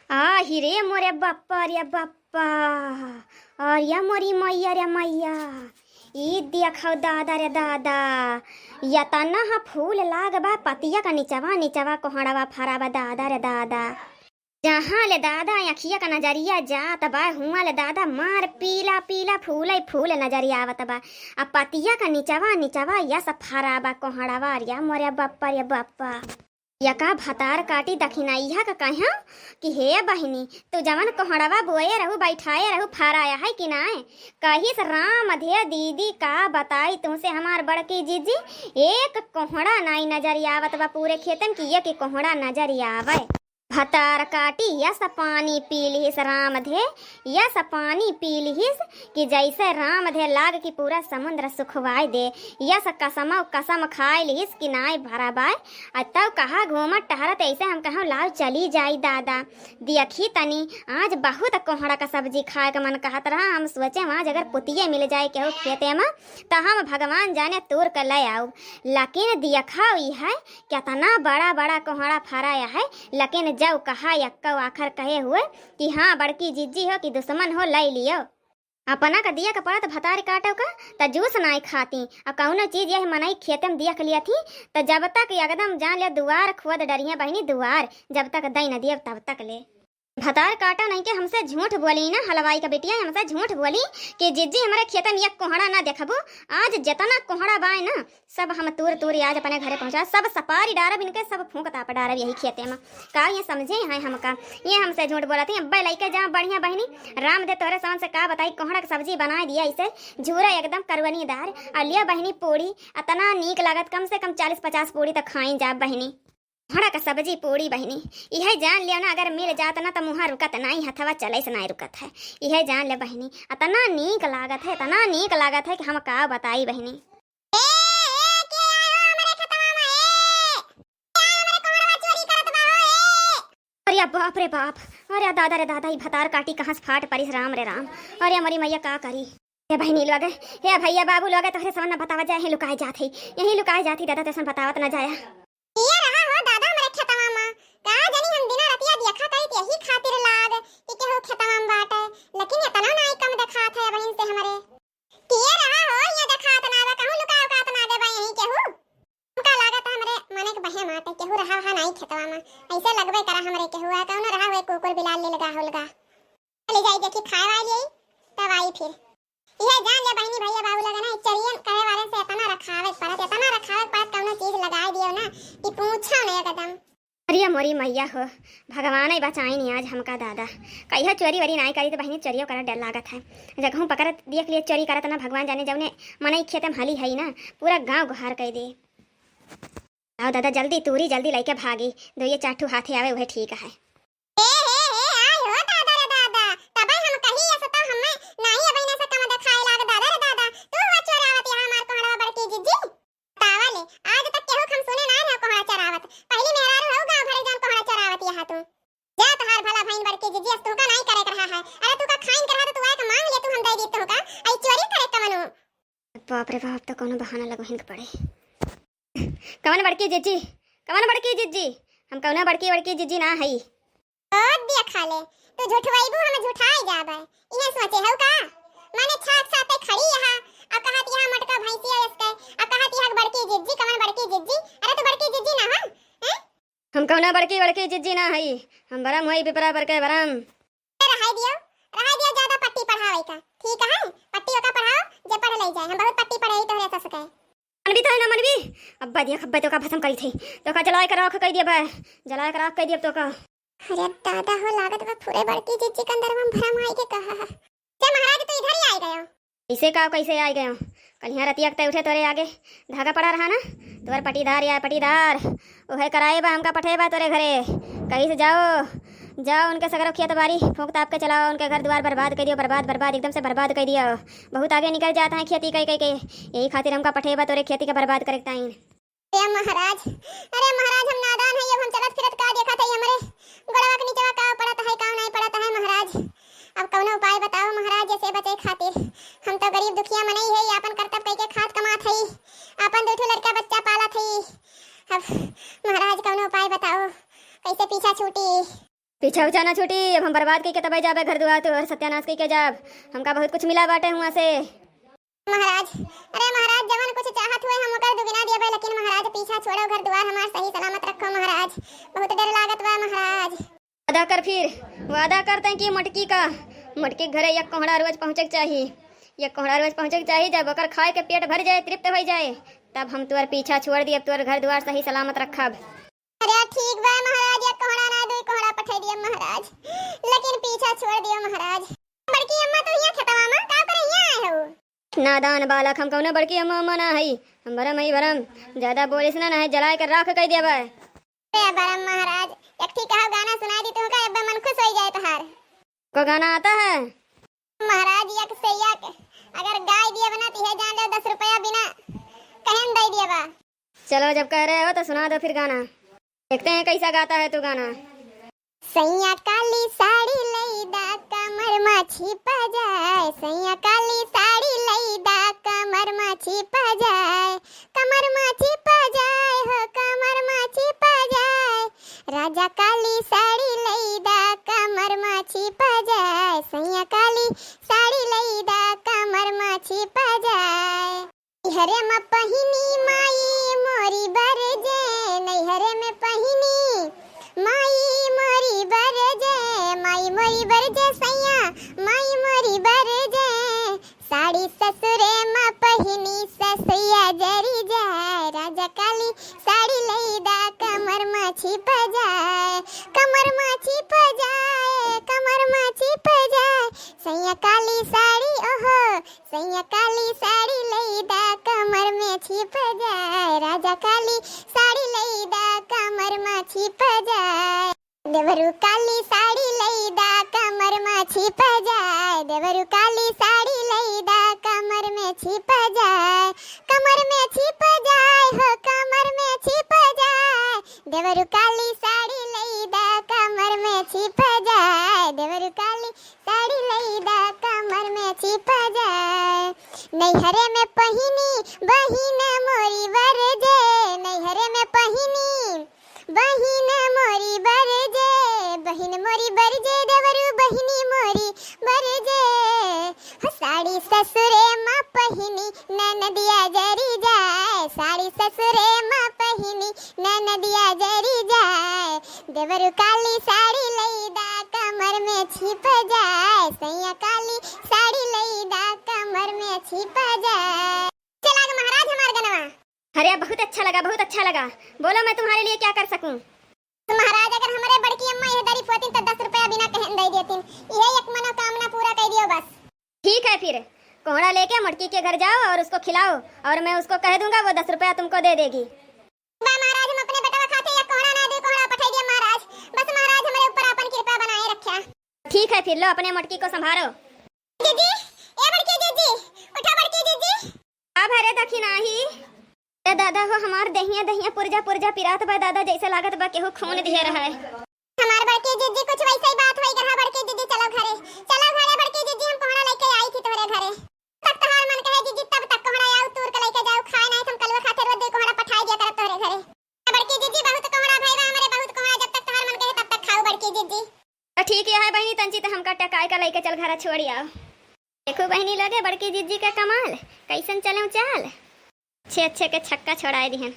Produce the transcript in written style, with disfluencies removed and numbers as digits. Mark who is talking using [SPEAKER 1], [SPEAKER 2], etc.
[SPEAKER 1] हिरे मोरे बाप्पा रे बाप्पा अरे मोरी मैया रे मैया ई देखो दादा रे दादा या तना हा फूल लागबा पतिया का नीचवा नीचवा कोहड़वा फराबा दादा रे दादा जहाँ ले दादा अखिया का नजरिया जात बा हुआ ले दादा मार पीला पीला फूल फूल नजरिया आवत बा अब पतिया का नीचवा नीचवा या सब फराबा कोहड़वा रे मोरे बाप्पा रे बाप्पा यका भतार काटी दखिनाइया का कहा कि हे बहिनी तू जवन कोहड़वा बोए रहू बैठाए रहू फराया है कि ना कही से राम धे दीदी का बताई तुमसे हमार बड़की जीजी एक कोहड़ा नाई नजर आवत बा पूरे खेतन की ये कि कोहड़ा नजर आवे भतार काटी यस पानी पी लिहिस राम धे यस पानी पी लिहिस कि जैसे राम धे लाग कि पूरा समुद्र सुखवाई दे यस कसम खाए लिहिस कि नाय भरा बाय तब कहा घूमत टहरत ऐसे हम कहा लाओ चली जाई दादा देखी तनी आज बहुत कोहड़ा का सब्जी खाए का मन कहत रहा हम सोचे आज अगर पुतिये मिल जाए केहू खेते में तो हम भगवान जाने तोड़ कर ले आओ लेकिन देखा है कितना बड़ा बड़ा कोहड़ा फराया है लेकिन जब कहा यक्का आखर कहे हुए कि हाँ बड़की जीजी हो कि दुश्मन हो ले लियो अपना का दिया का पड़ा तो भतार काटो का त जूस नाई खाती और कौनो चीज यही मनाई खेते में दिया के लिया थी तो जब तक एकदम जान लिया दुआर खुद डरिया बहनी दुआर जब तक दई न दिया तब तक ले भतार काटा नहीं के हमसे झूठ बोली ना हलवाई का बेटिया हमसे झूठ बोली कि जीजी हमारे खेत में एक कोहड़ा ना देखबो आज जितना कोहड़ा बाय ना सब हम तूर तूर आज अपने घरे पहुंचा सब सपारी डारब इनके सब फूंक ताप डारब यही खेते में का ये समझे हैं हमका ये हमसे झूठ बोला थी अब्बा लइके जा बढ़िया बहनी राम दे तोरे समझ से का बताई कोहड़ा की सब्जी बना दिया इसे झूरा एकदम करवनीदार और लिया बहनी पूड़ी इतना नीक लागत कम से कम 40-50 पूड़ी तक खाई जा बहनी कोहड़ा का सब्जी पूड़ी बहनी यह जान लियो ना अगर मिल जात ना तो मुँह रुकत नहीं हथवा चले से नहीं रुकत है यह जान ले बहनी इतना नीक लागत है इतना नीक लागत है कि हम का बताई बहनी अरे बाप रे बाप अरे दादा रे दादा ही भतार काटी कहाँ से फाट परिस राम रे राम अरे हमारी मैया का करी हे बहनी लोग हे भैया बाबू लोग तोहरे समझ न बतावा जाए लुकाए जाते यही लुकाए जाती दादा तो बतावत न जाया यही खातिर लाग कि केहू खेतवा में बाटे लेकिन इतना नाई कम देखात है बहन से हमरे किए रहा हो ये देखात ना बा कहूं लुका उकात ना दे बा यही केहू हमका लागत हमरे माने के बहे माटे केहू रहा हा नाई खेतवा में ऐसे लगबे करा हमरे केहू आ कौन रहा हुए कुकुर बिलाल ले लगा होलगा ले जाई देखी खाए वाली तब आई फिर ये जान ले बहनी भैया बाबू लगा ना चरियन करे वाले से इतना रखावे पड़त कौनो चीज लगाई दियो ना कि पूछो नहीं एकदम अरे मोरी मैया हो भगवान ही बचाई नहीं आज हमका दादा कहिया चोरी वरी नहीं करी तो बहनी चोरियों करा डर लागत है जगहों पकड़ देख लिए चोरी करत ना भगवान जाने जौने मनई खेत में हली है ना पूरा गांव गुहार कह दे आओ दादा जल्दी तूरी जल्दी लेके भागी दो ये चाटू हाथे आवे वह ठीक है बाप रे बाप तो कोनो बहाना लगो हिंक पड़े कवन बड़की जीजी हम कौना बड़की जीजी ना हई और दिया खा ले तू झूठवाईबू हम झूठाई जाबे इने सोचे हो का माने छात साथे खड़ी यहां आ कहत यहां मटका भैंसी है इसके आ कहत यहां बड़की जीजी कवन बड़की जीजी अरे तू बड़की जीजी ना है हम कौना बड़की जीजी ना हई हम बरम होई पिपरा पर के बरम रहाई दियो ज्यादा पट्टी पढ़ावे का ठीक है पट्टी का पढ़ाओ जे पढ़ ले जाए हम बहुत पट्टी पढ़ाई तो रे ससके मनबी तो ना मनबी अब्बा दिया खब्बे तो का भसम करी थी तो का जलाए कर रख कह दिया बा जलाए कर रख कह दिया तो का अरे दादा हो लागत बा पूरे बड़की जीजी के अंदर में भरम आई के कहा जे महाराज तो इधर ही आ गए इसे का कैसे आ गए कल यहाँ रतिया के उठे तोरे आगे धागा पड़ा रहा ना तोर पटीदार ओहे कराए बा हमका पठे बा तोरे घरे कहीं से जाओ उनके सगरों खेत बारी फूंक ताप के चलाओ उनके घर द्वार बर्बाद कर दियो बर्बाद एकदम से बर्बाद कर दियो बहुत आगे निकल जाता है खेती कई के यही खातिर हमका पठेबा तोरे खेती का बर्बाद करे टाइम अरे महाराज हम नादान है हम चलत फिरत का देखा था हमरे गड़वा के नीचे का पड़त है का नहीं पड़त है महाराज अब कौन उपाय बताओ महाराज जैसे बचे खातिर हम तो गरीब दुखिया मनई है अपन कर्तव्य कई के खाद कमात है अपन दो लड़का बच्चा पालत है अब महाराज कौन उपाय बताओ कैसे पीछा छूटी पीछा उछा ना छूटी, अब हम बर्बाद कई के तबे जाबे घर दुआर तो और सत्यानाश कई के जाब। हमका बहुत कुछ मिला बाटे हुआ से
[SPEAKER 2] महाराज। अरे महाराज, जवन कुछ चाहत हुए हम ओकर दुगना देबे, लेकिन महाराज पीछा छोड़ो, घर द्वार हमार सही सलामत रखो महाराज। बहुत डर लागत बा महाराज।
[SPEAKER 1] वादा कर, फिर वादा करते हैं कि मटकी के घरे एक कोहड़ा रोज पहुँचे के चाहिए। एक कोहड़ा रोज पहुँचे के चाहिए, जब ओकर खाए के पेट भर जाए, तृप्त हो जाए, तब हम तुअर पीछा छोड़ दिए, तुअर घर द्वार सही सलामत रखब।
[SPEAKER 2] अरे ठीक बा महाराज, एक कोहड़ा ना दो कोहड़ा पठा दिए महाराज, लेकिन पीछा छोड़ दियो महाराज। बड़की अम्मा तो यहाँ खेतवा में का करे यहाँ आए हो?
[SPEAKER 1] नादान बालक, हम कौनो बड़की अम्मा ना हई, हम भरम हई भरम। ज्यादा बोलिस ना है, जलाए कर राख कह देबे।
[SPEAKER 2] अरे बरम महाराज, एक ठीक कहा गाना सुना दी तुमका, अब मन खुश हो जाए तहार।
[SPEAKER 1] को गाना आता है
[SPEAKER 2] महाराज? एक से एक अगर गाय दिए बनाती है, जान लो 10 रुपया बिना कहीं दे दिए बा।
[SPEAKER 1] चलो जब कह रहे हो तो सुना दो फिर गाना, देखते हैं कैसा गाता है तू गाना।
[SPEAKER 2] सैया काली साड़ी लईदा कमर में छिपा जाए, सैया काली साड़ी लईदा कमर में छिपा जाए, कमर में छिपा जाए हो, कमर में छिपा जाए। राजा काली साड़ी लईदा कमर में छिपा जाए, सैया काली साड़ी लईदा कमर में छिपा जाए। हरे में पहिनी माई मोरी बरजे, नैहरे में पहिनी माई मोरी बरजे, माई मोरी बरजे सैया, माई मोरी बरजे। साड़ी ससुरे में पहिनी ससुया जरी जाए, राजा काली साड़ी लईदा कमर में छिपा जाए, कमर में छिपा जाए, कमर में छिपा जाए। सैया काली साड़ी ओहो, सैया काली साड़ी लईदा कमर में छिपा जाए, राजा काली साड़ी लईदा कमर में छिपा जाए। देवरू काली साड़ी लईदा कमर में छिपा जाए, देवरू काली साड़ी लईदा कमर में छिपा जाए, कमर में छिपा जाए हो, कमर में छिपा जाए। देवरू काली साड़ी लईदा कमर में छिपा जाए, देवरू काली साड़ी लईदा कमर में छिपा जाए। नैहरे में पहिनी बहिन मोरी बरजे, नैहरे में पहिनी बहिन मोरी बरजे, बहिन मोरी बरजे, देवरू बहिनी मोरी बरजे। साड़ी ससुरे माँ पहिनी ननदिया जरी जाए, साड़ी ससुरे माँ पहिनी ननदिया जरी जाए। देवरू काली साड़ी लईदा कमर में छिप जाए, सैया काली साड़ी लईदा कमर में छिप जाए। चला महाराज हमार गनवा।
[SPEAKER 1] अरे बहुत अच्छा लगा, बहुत अच्छा लगा। बोलो मैं तुम्हारे लिए क्या कर सकूं?
[SPEAKER 2] तो महाराज अगर हमारे बड़की अम्मा ये दरी पोती तो 10 रुपया बिना कहे दे देतीन, ये एक मनोकामना पूरा कर दियो बस।
[SPEAKER 1] ठीक है, फिर कोहड़ा लेके मटकी के घर जाओ और उसको खिलाओ, और मैं उसको कह दूंगा वो 10 रुपया तुमको दे देगी।
[SPEAKER 2] बा महाराज, हम अपने बेटा खाते या कोहड़ा ना दे कोहड़ा पठाई दिया महाराज, बस महाराज हमारे ऊपर अपन कृपा बनाए रखा।
[SPEAKER 1] ठीक है, फिर लो अपने मटकी को संभालो।
[SPEAKER 2] जीजी, ए बड़की जीजी, उठा बड़की जीजी।
[SPEAKER 1] अब हरे दखिना ही ए दादा हो, हमार दहिया दहिया पुरजा पुरजा पिरात बा दादा, जैसे लागत बा केहू खून दिए रहा है।
[SPEAKER 2] हमार बड़की जीजी कुछ वैसे ही बात होई रहा। बड़की जीजी चलो घरे, चलो घरे बड़की जीजी, हम कोहड़ा लेके आई थी तुम्हारे घरे। तब तहार मन कहे जीजी तब तक कोहड़ा आऊ तूर के लेके जाओ, खाए नहीं तुम कलवा खाते रोज कोहड़ा पठाई दिया करब तुम्हारे घरे। बड़की जीजी बहुत कोहड़ा भईवा हमारे, बहुत कोहड़ा, जब तक तहार मन कहे तब तक खाओ बड़की जीजी।
[SPEAKER 1] तो ठीक है बहनी, तंची तो हमका टकाई का लेके चल घर छोड़ी आओ। देखो बहनी लगे बड़की जीजी का कमाल, कैसन चले चाल, अच्छे अच्छे के छक्का छोड़ाए दिहन।